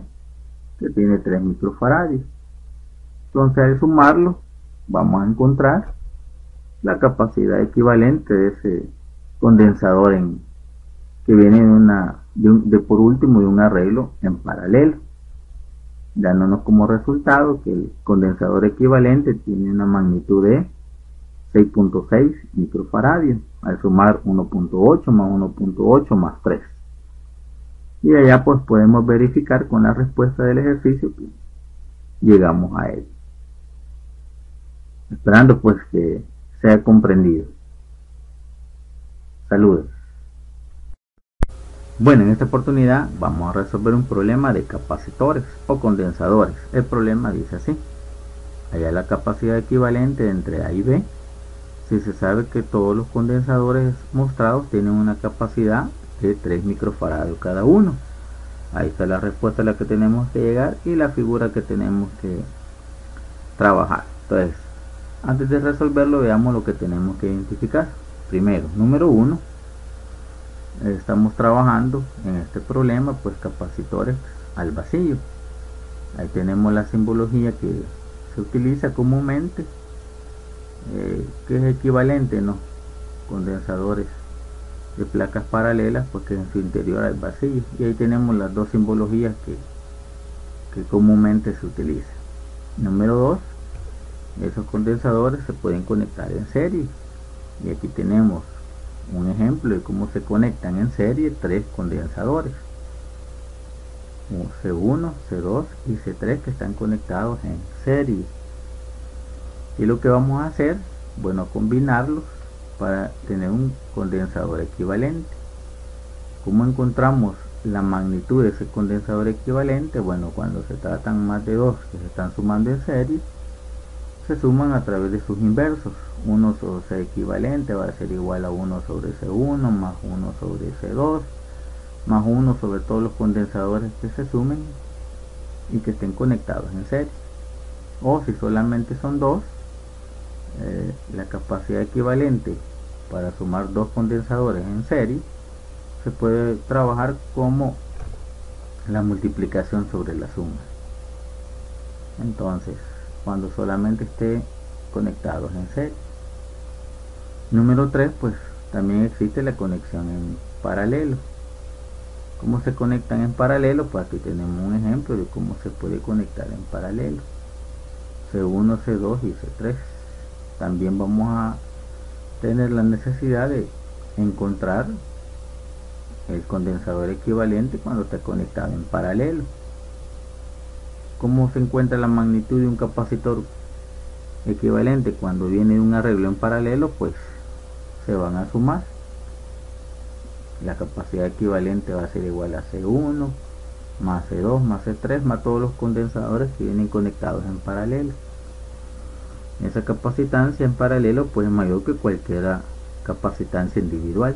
que tiene 3 microfaradios. Entonces, al sumarlo vamos a encontrar la capacidad equivalente de ese condensador que viene por último de un arreglo en paralelo, dándonos como resultado que el condensador equivalente tiene una magnitud de 6.6 microfaradios al sumar 1.8 más 1.8 más 3. Y allá pues podemos verificar con la respuesta del ejercicio que llegamos a él. Esperando pues que sea comprendido. Saludos. Bueno, en esta oportunidad vamos a resolver un problema de capacitores o condensadores. El problema dice así: halla la capacidad equivalente entre A y B si se sabe que todos los condensadores mostrados tienen una capacidad de 3 microfaradios cada uno. Ahí está la respuesta a la que tenemos que llegar y la figura que tenemos que trabajar. Entonces, antes de resolverlo, veamos lo que tenemos que identificar. Primero, número 1, estamos trabajando en este problema pues capacitores al vacío. Ahí tenemos la simbología que se utiliza comúnmente, que es equivalente, ¿no? Condensadores de placas paralelas, porque en su interior hay vacío. Y ahí tenemos las dos simbologías que comúnmente se utilizan. Número 2, esos condensadores se pueden conectar en serie. Y aquí tenemos un ejemplo de cómo se conectan en serie tres condensadores, C1, C2 y C3, que están conectados en serie. Y lo que vamos a hacer, bueno, combinarlos para tener un condensador equivalente. ¿Cómo encontramos la magnitud de ese condensador equivalente? Bueno, cuando se tratan más de dos que se están sumando en serie, se suman a través de sus inversos. 1 sobre C equivalente va a ser igual a 1 sobre C1 más 1 sobre C2 más 1 sobre todos los condensadores que se sumen y que estén conectados en serie. O si solamente son dos, la capacidad equivalente para sumar dos condensadores en serie se puede trabajar como la multiplicación sobre la suma. Entonces, cuando solamente esté conectados en serie. Número 3, pues también existe la conexión en paralelo. ¿Cómo se conectan en paralelo? Pues aquí tenemos un ejemplo de cómo se puede conectar en paralelo. C1, C2 y C3. También vamos a tener la necesidad de encontrar el condensador equivalente cuando está conectado en paralelo. ¿Cómo se encuentra la magnitud de un capacitor equivalente cuando viene de un arreglo en paralelo? Pues se van a sumar. La capacidad equivalente va a ser igual a C1 más C2 más C3 más todos los condensadores que vienen conectados en paralelo. Esa capacitancia en paralelo pues es mayor que cualquier capacitancia individual,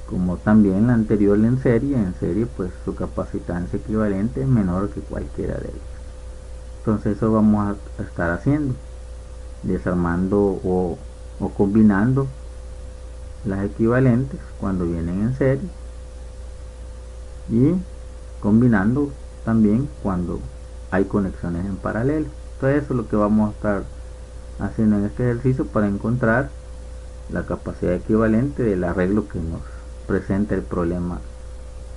como también la anterior en serie pues su capacitancia equivalente es menor que cualquiera de ellas. Entonces eso vamos a estar haciendo, desarmando o combinando las equivalentes cuando vienen en serie y combinando también cuando hay conexiones en paralelo. Entonces eso es lo que vamos a estar haciendo en este ejercicio para encontrar la capacidad equivalente del arreglo que nos presenta el problema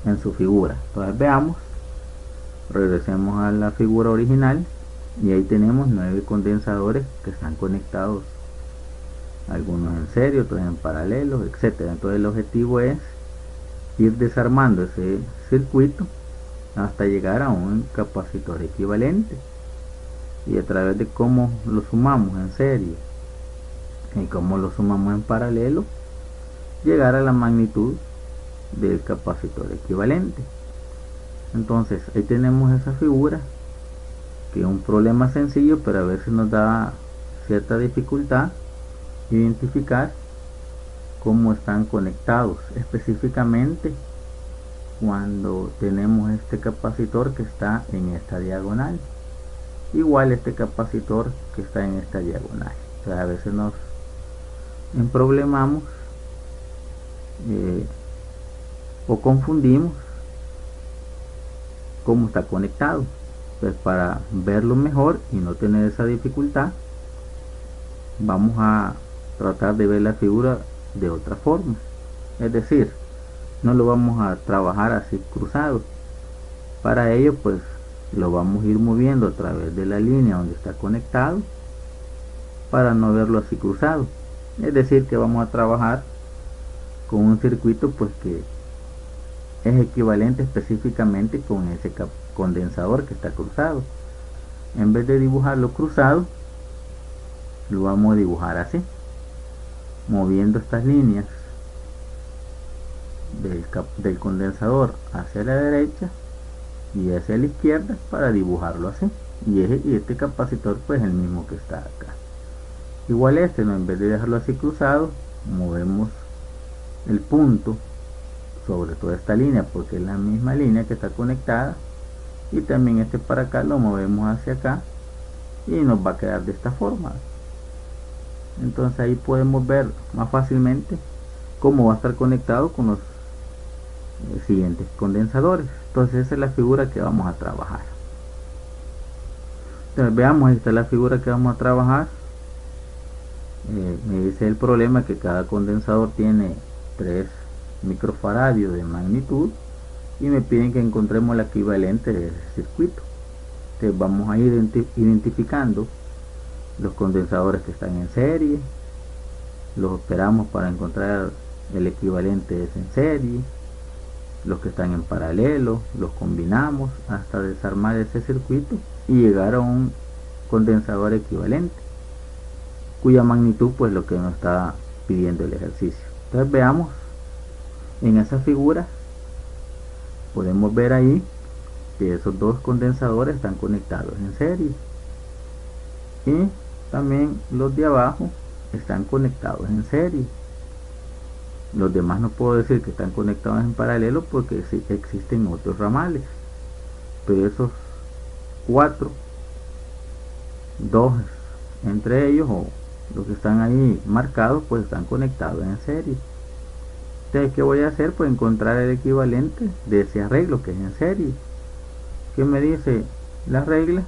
en su figura. Entonces veamos, regresemos a la figura original y ahí tenemos 9 condensadores que están conectados algunos en serie, otros en paralelo, etcétera. Entonces el objetivo es ir desarmando ese circuito hasta llegar a un capacitor equivalente, y a través de cómo lo sumamos en serie y cómo lo sumamos en paralelo, llegar a la magnitud del capacitor equivalente. Entonces ahí tenemos esa figura, que es un problema sencillo, pero a veces nos da cierta dificultad identificar cómo están conectados, específicamente cuando tenemos este capacitor que está en esta diagonal, igual este capacitor que está en esta diagonal. O sea, a veces nos emproblemamos o confundimos cómo está conectado. Entonces, para verlo mejor y no tener esa dificultad, vamos a tratar de ver la figura de otra forma. Es decir, no lo vamos a trabajar así cruzado. Para ello, pues lo vamos a ir moviendo a través de la línea donde está conectado, para no verlo así cruzado. Es decir, que vamos a trabajar con un circuito pues que es equivalente específicamente con ese condensador que está cruzado. En vez de dibujarlo cruzado, lo vamos a dibujar así, moviendo estas líneas del condensador hacia la derecha y hacia la izquierda, para dibujarlo así. Y este capacitor pues es el mismo que está acá. Igual ¿no? En vez de dejarlo así cruzado, movemos el punto sobre toda esta línea, porque es la misma línea que está conectada, y también este para acá lo movemos hacia acá y nos va a quedar de esta forma. Entonces ahí podemos ver más fácilmente cómo va a estar conectado con los siguientes condensadores. Entonces esa es la figura que vamos a trabajar. Entonces veamos, esta es la figura que vamos a trabajar. Me dice el problema que cada condensador tiene 3 microfaradios de magnitud, y me piden que encontremos la equivalente de ese circuito. Entonces vamos a ir identificando los condensadores que están en serie, los operamos para encontrar el equivalente de ese en serie, los que están en paralelo, los combinamos hasta desarmar ese circuito y llegar a un condensador equivalente, cuya magnitud pues lo que nos está pidiendo el ejercicio. Entonces veamos en esa figura, podemos ver ahí que esos dos condensadores están conectados en serie, y también los de abajo están conectados en serie. Los demás no puedo decir que están conectados en paralelo, porque sí existen otros ramales, pero esos 4, 2 entre ellos, o los que están ahí marcados, pues están conectados en serie. Entonces, ¿qué voy a hacer? Pues encontrar el equivalente de ese arreglo que es en serie. ¿Qué me dice la regla?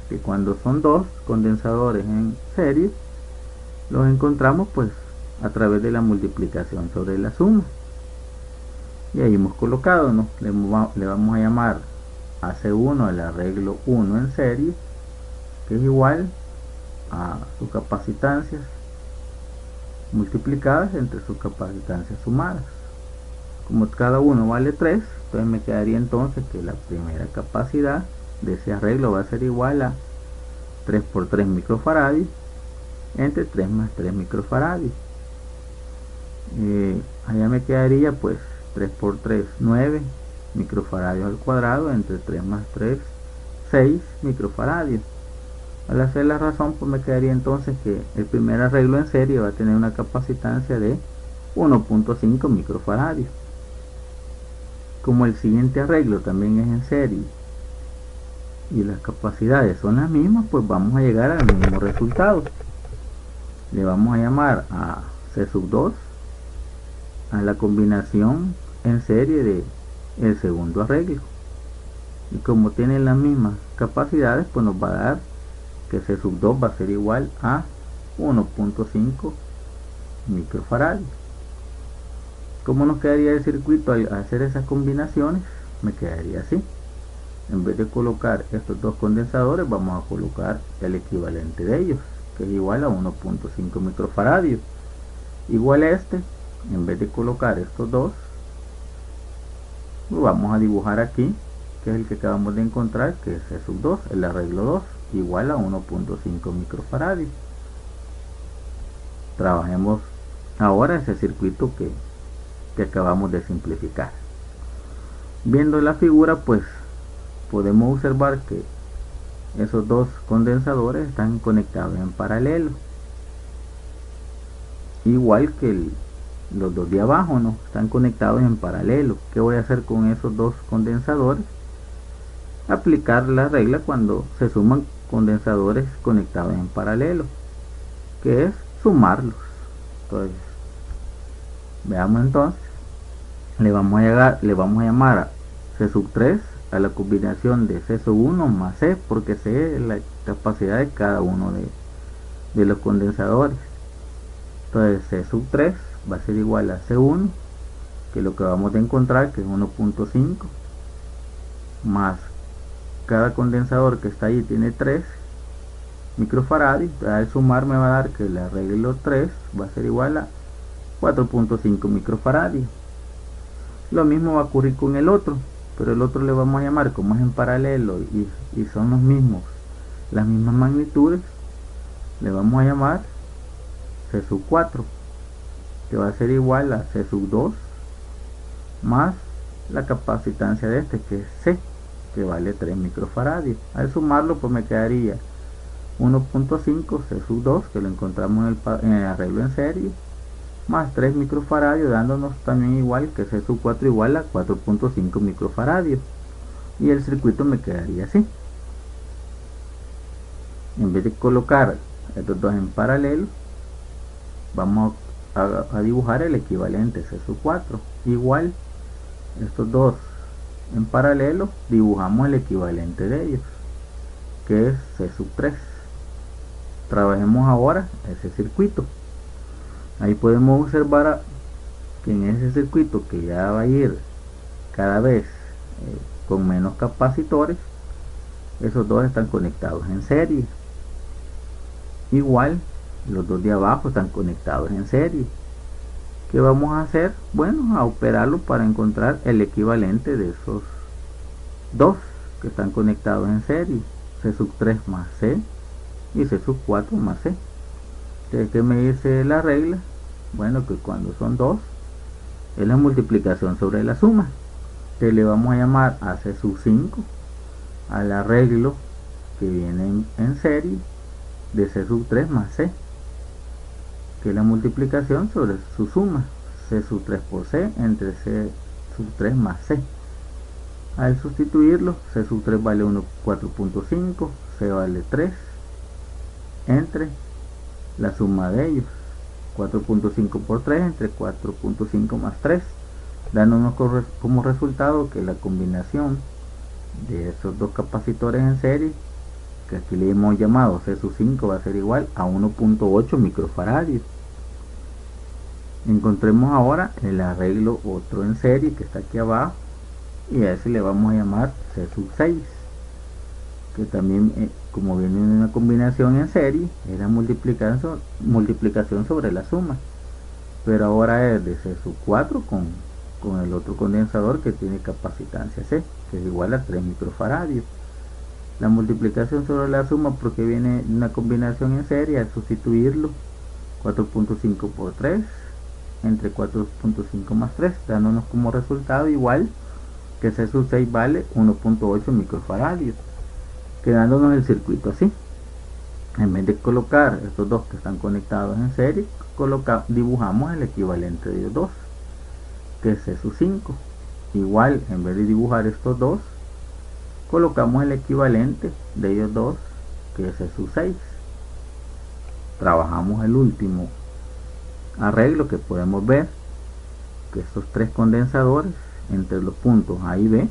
Que cuando son 2 condensadores en serie, los encontramos pues a través de la multiplicación sobre la suma. Y ahí hemos colocado, ¿no? Le vamos a llamar a C1 el arreglo 1 en serie, que es igual a sus capacitancias multiplicadas entre sus capacitancias sumadas. Como cada uno vale 3, entonces me quedaría entonces que la primera capacidad de ese arreglo va a ser igual a 3 por 3 microfaradios entre 3 más 3 microfaradios. Allá me quedaría pues 3 por 3, 9 microfaradios al cuadrado entre 3 más 3, 6 microfaradios. Al hacer la razón, pues me quedaría entonces que el primer arreglo en serie va a tener una capacitancia de 1.5 microfaradios. Como el siguiente arreglo también es en serie y las capacidades son las mismas, pues vamos a llegar al mismo resultado. Le vamos a llamar a C2 a la combinación en serie de el segundo arreglo, y como tienen las mismas capacidades, pues nos va a dar que C2 va a ser igual a 1.5 microfaradios. ¿Cómo nos quedaría el circuito al hacer esas combinaciones? Me quedaría así. En vez de colocar estos dos condensadores, vamos a colocar el equivalente de ellos. que es igual a 1.5 microfaradios. Igual a este, en vez de colocar estos dos, lo vamos a dibujar aquí, que es el que acabamos de encontrar, que es E sub 2, el arreglo 2, igual a 1.5 microfaradios. Trabajemos ahora ese circuito que acabamos de simplificar. Viendo la figura, pues podemos observar que esos dos condensadores están conectados en paralelo, igual que los dos de abajo, ¿no? Están conectados en paralelo. ¿Qué voy a hacer con esos dos condensadores? Aplicar la regla cuando se suman condensadores conectados en paralelo, que es sumarlos. Entonces, veamos entonces, le vamos a llamar a C sub 3 a la combinación de C sub 1 más C, porque C es la capacidad de cada uno de los condensadores. Entonces C sub 3 va a ser igual a C1, que es lo que vamos a encontrar, que es 1.5, más cada condensador que está ahí tiene 3 microfaradios. Al sumar me va a dar que el arreglo 3 va a ser igual a 4.5 microfaradios. Lo mismo va a ocurrir con el otro, pero el otro le vamos a llamar, como es en paralelo y son las mismas magnitudes, le vamos a llamar C sub 4, que va a ser igual a C sub 2 más la capacitancia de este, que es C, que vale 3 microfaradios. Al sumarlo, pues me quedaría 1.5 C sub 2, que lo encontramos en el arreglo en serie, más 3 microfaradios, dándonos también igual que C sub 4 igual a 4.5 microfaradios. Y el circuito me quedaría así. En vez de colocar estos dos en paralelo, vamos a dibujar el equivalente C sub 4. Igual, estos dos en paralelo, dibujamos el equivalente de ellos, que es C sub 3. Trabajemos ahora ese circuito. Ahí podemos observar que en ese circuito, que ya va a ir cada vez con menos capacitores, esos dos están conectados en serie. Igual, los dos de abajo están conectados en serie. ¿Qué vamos a hacer? Bueno, a operarlo para encontrar el equivalente de esos dos que están conectados en serie, C sub 3 más C y C sub 4 más C. Entonces, ¿qué me dice la regla? Bueno, que cuando son dos es la multiplicación sobre la suma. Entonces le vamos a llamar a C sub 5 al arreglo que viene en serie de C sub 3 más C, que es la multiplicación sobre su suma, C sub 3 por C entre C sub 3 más C. Al sustituirlo, C sub 3 vale 4.5, C vale 3, entre la suma de ellos, 4.5 por 3 entre 4.5 más 3, dándonos como resultado que la combinación de esos dos capacitores en serie, que aquí le hemos llamado C sub 5, va a ser igual a 1.8 microfaradios. Encontremos ahora el arreglo otro en serie que está aquí abajo, y a ese le vamos a llamar C sub 6, que también como viene en una combinación en serie, es la multiplicación sobre la suma, pero ahora es de C sub 4 con el otro condensador que tiene capacitancia C, que es igual a 3 microfaradios. La multiplicación sobre la suma, porque viene una combinación en serie, al sustituirlo, 4.5 por 3 entre 4.5 más 3, dándonos como resultado igual que C sub 6 vale 1.8 microfaradios, quedándonos el circuito así. En vez de colocar estos dos que están conectados en serie, dibujamos el equivalente de ellos dos, que es C sub 5. Igual, en vez de dibujar estos dos, colocamos el equivalente de ellos dos, que es C sub 6. Trabajamos el último arreglo, que podemos ver que estos tres condensadores entre los puntos A y B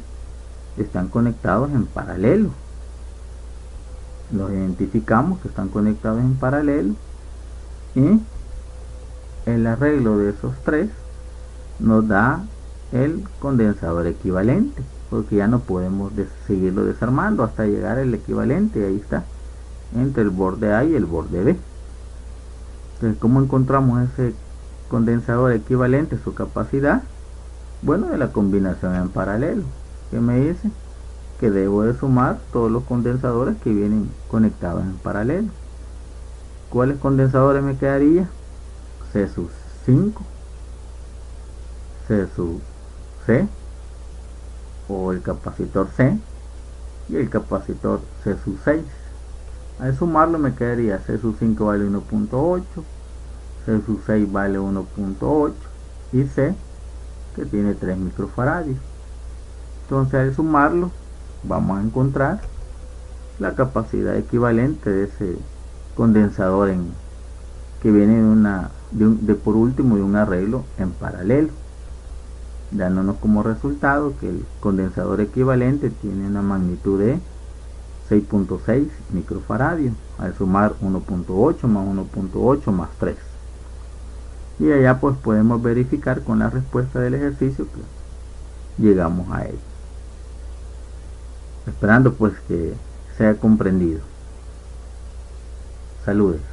están conectados en paralelo. Los identificamos que están conectados en paralelo, y el arreglo de esos tres nos da el condensador equivalente, porque ya no podemos seguirlo desarmando hasta llegar al equivalente. Ahí está, entre el borde A y el borde B. Entonces, ¿cómo encontramos ese condensador equivalente, su capacidad? Bueno, de la combinación en paralelo, que me dice que debo de sumar todos los condensadores que vienen conectados en paralelo. ¿Cuáles condensadores me quedaría? C sub 5, C sub C, o el capacitor C, y el capacitor C sub 6. Al sumarlo me quedaría C sub 5 vale 1.8, C sub 6 vale 1.8 y C, que tiene 3 microfaradios. Entonces, al sumarlo vamos a encontrar la capacidad equivalente de ese condensador que viene por último de un arreglo en paralelo, dándonos como resultado que el condensador equivalente tiene una magnitud de 6.6 microfaradios al sumar 1.8 más 1.8 más 3. Y allá pues podemos verificar con la respuesta del ejercicio que llegamos a él, esperando pues que sea comprendido. Saludes.